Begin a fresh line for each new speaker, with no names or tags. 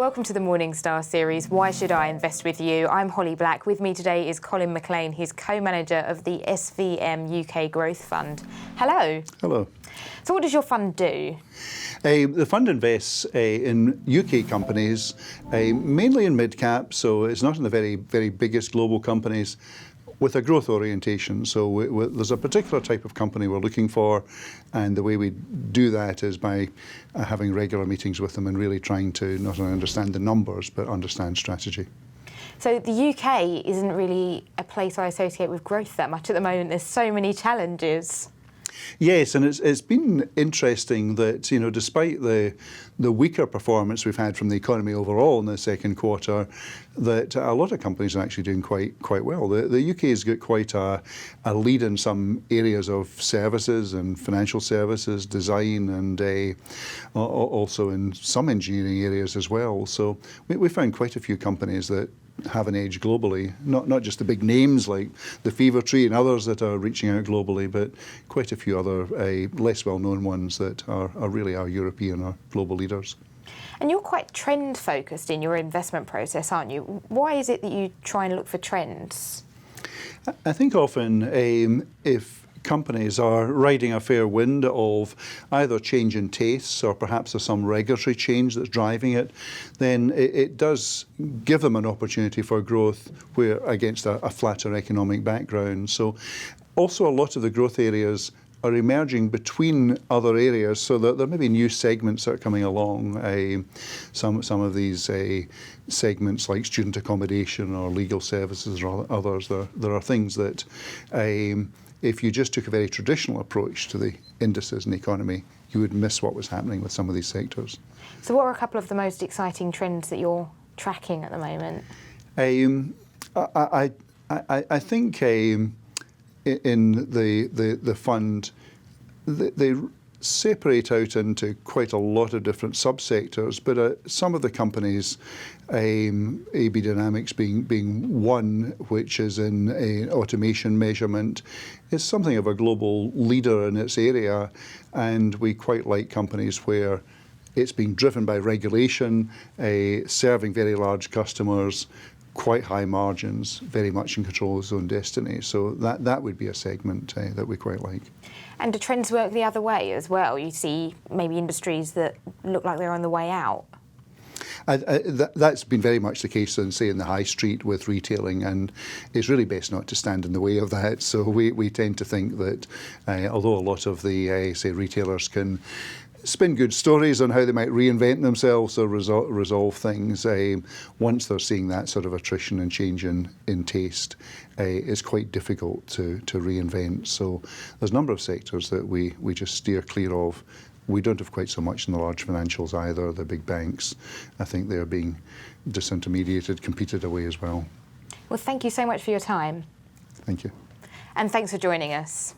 Welcome to the Morningstar series, Why Should I Invest With You? I'm Holly Black. With me today is Colin McLean. He's co-manager of the SVM UK Growth Fund. Hello.
Hello.
So what does your fund do?
The fund invests in UK companies, mainly in mid-cap, so it's not in the very biggest global companies, with a growth orientation. So there's a particular type of company we're looking for, and the way we do that is by having regular meetings with them and really trying to not only understand the numbers, but understand strategy.
So the UK isn't really a place I associate with growth that much at the moment. There's so many challenges.
Yes, and it's been interesting that, you know, despite the weaker performance we've had from the economy overall in the second quarter, that a lot of companies are actually doing quite well. The UK has got quite a lead in some areas of services and financial services, design, and also in some engineering areas as well. So we found quite a few companies that have an edge globally, not just the big names like the Fever Tree and others that are reaching out globally, but quite a few other less well-known ones that are really our European or global leaders.
And you're quite trend-focused in your investment process, aren't you? Why is it that you try and look for trends?
I think often if companies are riding a fair wind of either change in tastes or perhaps there's some regulatory change that's driving it, then it does give them an opportunity for growth where against a flatter economic background. So also a lot of the growth areas are emerging between other areas, so that there may be new segments that are coming along. Some of these segments like student accommodation or legal services or others, there are things that if you just took a very traditional approach to the indices and the economy, you would miss what was happening with some of these sectors.
So what are a couple of the most exciting trends that you're tracking at the moment?
I think in the fund, they separate out into quite a lot of different subsectors, but some of the companies, AB Dynamics being one, which is in automation measurement, is something of a global leader in its area, and we quite like companies where it's being driven by regulation, serving very large customers, quite high margins, very much in control of its own destiny. So that would be a segment that we quite like.
And do trends work the other way as well? You see maybe industries that look like they're on the way out?
That's been very much the case, say, in the high street with retailing, and it's really best not to stand in the way of that. So we tend to think that although a lot of the, say, retailers can spin good stories on how they might reinvent themselves or resolve things, once they're seeing that sort of attrition and change in taste, it's quite difficult to reinvent. So there's a number of sectors that we just steer clear of. We don't have quite so much in the large financials either, the big banks. I think they're being disintermediated, competed away as well.
Well, thank you so much for your time.
Thank you.
And thanks for joining us.